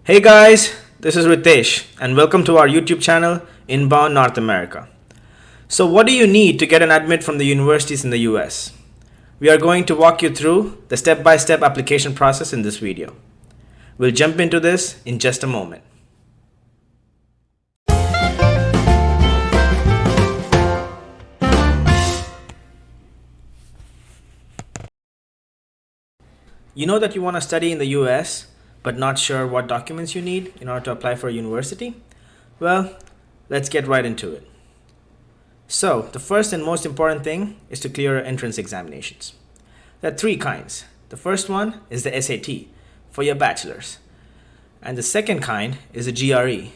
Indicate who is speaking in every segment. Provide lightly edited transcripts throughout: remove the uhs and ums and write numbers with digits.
Speaker 1: Hey guys, this is Ritesh and welcome to our YouTube channel Inbound North America. So what do you need to get an admit from the universities in the US? We are going to walk you through the step-by-step application process in this video. We'll jump into this in just a moment. You know that you want to study in the US, but not sure what documents you need in order to apply for a university? Well, let's get right into it. So, the first and most important thing is to clear your entrance examinations. There are three kinds. The first one is the SAT for your bachelor's. And the second kind is the GRE,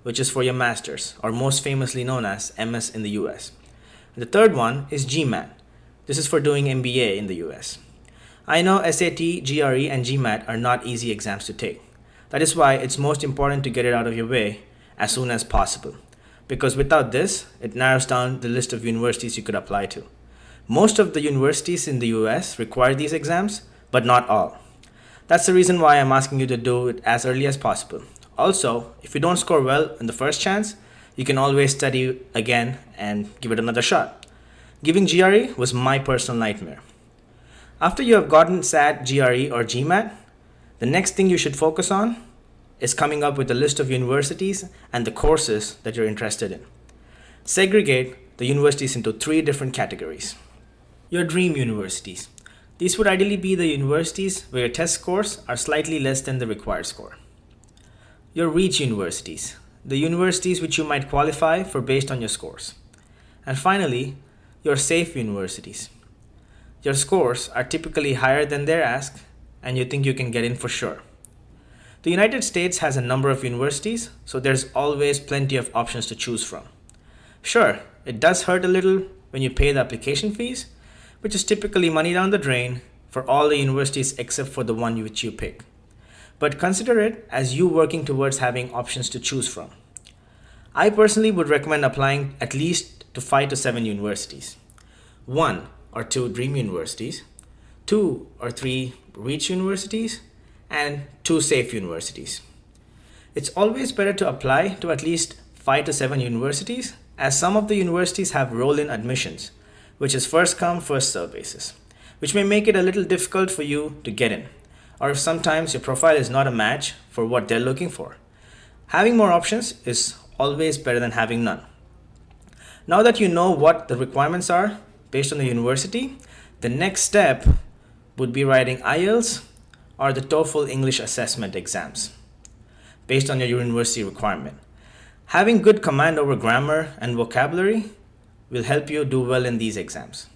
Speaker 1: which is for your master's, or most famously known as MS in the US. And the third one is GMAT. This is for doing MBA in the US. I know SAT, GRE, and GMAT are not easy exams to take. That is why it's most important to get it out of your way as soon as possible. Because without this, it narrows down the list of universities you could apply to. Most of the universities in the US require these exams, but not all. That's the reason why I'm asking you to do it as early as possible. Also, if you don't score well in the first chance, you can always study again and give it another shot. Giving GRE was my personal nightmare. After you have gotten SAT, GRE, or GMAT, the next thing you should focus on is coming up with a list of universities and the courses that you're interested in. Segregate the universities into three different categories. Your dream universities. These would ideally be the universities where your test scores are slightly less than the required score. Your reach universities. The universities which you might qualify for based on your scores. And finally, your safe universities. Your scores are typically higher than their ask, and you think you can get in for sure. The United States has a number of universities, so there's always plenty of options to choose from. Sure, it does hurt a little when you pay the application fees, which is typically money down the drain for all the universities except for the one which you pick. But consider it as you working towards having options to choose from. I personally would recommend applying at least to 5 to 7 universities. 1 or 2 dream universities, 2 or 3 reach universities, and 2 safe universities. It's always better to apply to at least 5 to 7 universities, as some of the universities have roll-in admissions, which is first come, first serve basis, which may make it a little difficult for you to get in, or if sometimes your profile is not a match for what they're looking for. Having more options is always better than having none. Now that you know what the requirements are based on the university, the next step would be writing IELTS or the TOEFL English assessment exams based on your university requirement. Having good command over grammar and vocabulary will help you do well in these exams.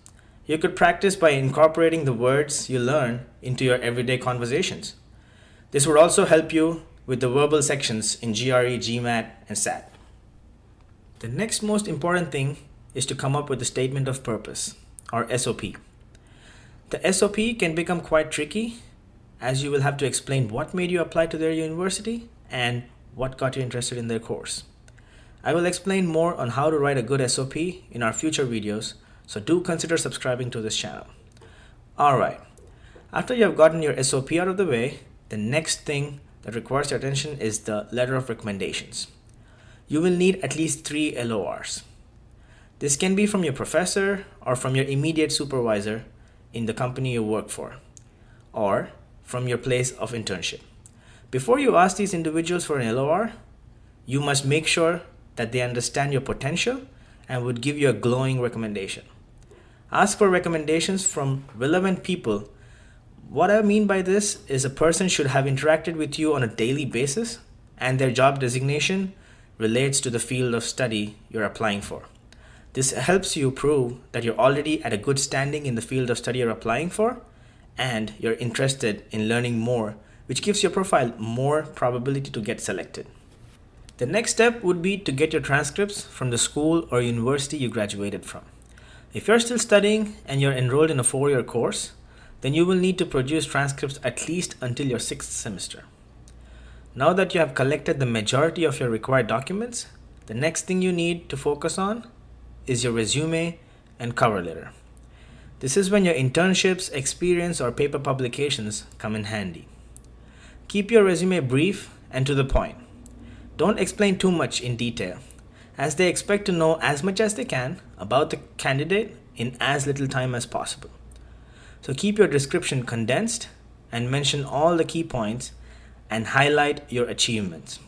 Speaker 1: You could practice by incorporating the words you learn into your everyday conversations. This would also help you with the verbal sections in GRE, GMAT, and SAT. The next most important thing is to come up with a statement of purpose, or SOP. The SOP can become quite tricky, as you will have to explain what made you apply to their university and what got you interested in their course. I will explain more on how to write a good SOP in our future videos, so do consider subscribing to this channel. Alright, after you have gotten your SOP out of the way, the next thing that requires your attention is the letter of recommendations. You will need at least 3 LORs. This can be from your professor or from your immediate supervisor in the company you work for, or from your place of internship. Before you ask these individuals for an LOR, you must make sure that they understand your potential and would give you a glowing recommendation. Ask for recommendations from relevant people. What I mean by this is a person should have interacted with you on a daily basis and their job designation relates to the field of study you're applying for. This helps you prove that you're already at a good standing in the field of study you're applying for and you're interested in learning more, which gives your profile more probability to get selected. The next step would be to get your transcripts from the school or university you graduated from. If you're still studying and you're enrolled in a 4-year course, then you will need to produce transcripts at least until your 6th semester. Now that you have collected the majority of your required documents, the next thing you need to focus on is your resume and cover letter. This is when your internships, experience, or paper publications come in handy. Keep your resume brief and to the point. Don't explain too much in detail, as they expect to know as much as they can about the candidate in as little time as possible. So keep your description condensed and mention all the key points and highlight your achievements.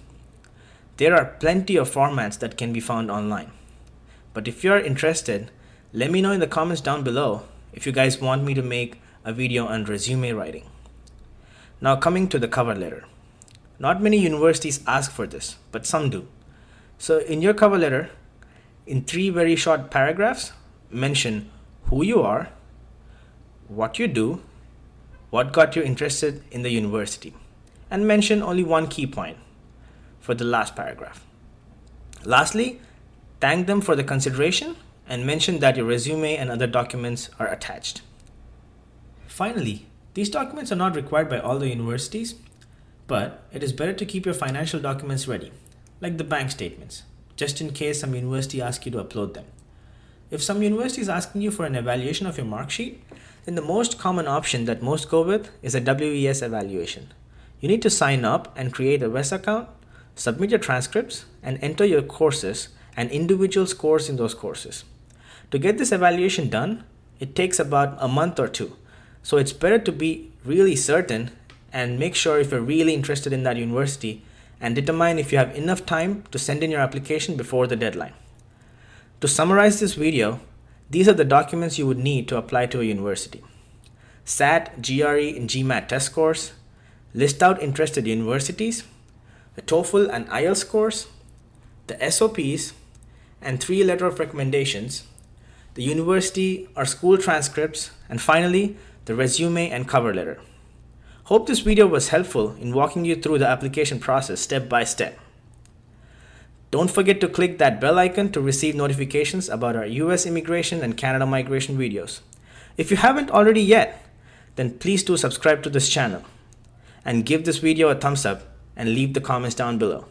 Speaker 1: There are plenty of formats that can be found online. But if you're interested, let me know in the comments down below if you guys want me to make a video on resume writing. Now coming to the cover letter. Not many universities ask for this, but some do. So in your cover letter, in 3 very short paragraphs, mention who you are, what you do, what got you interested in the university, and mention only one key point for the last paragraph. Lastly, thank them for the consideration and mention that your resume and other documents are attached. Finally, these documents are not required by all the universities, but it is better to keep your financial documents ready, like the bank statements, just in case some university asks you to upload them. If some university is asking you for an evaluation of your mark sheet, then the most common option that most go with is a WES evaluation. You need to sign up and create a WES account, submit your transcripts, and enter your courses and individual scores in those courses. To get this evaluation done, it takes about a month or 2. So it's better to be really certain and make sure if you're really interested in that university and determine if you have enough time to send in your application before the deadline. To summarize this video, these are the documents you would need to apply to a university. SAT, GRE, and GMAT test scores, list out interested universities, the TOEFL and IELTS scores, the SOPs, and 3 letter of recommendations, the university or school transcripts, and finally, the resume and cover letter. Hope this video was helpful in walking you through the application process step by step. Don't forget to click that bell icon to receive notifications about our US immigration and Canada migration videos. If you haven't already yet, then please do subscribe to this channel and give this video a thumbs up and leave the comments down below.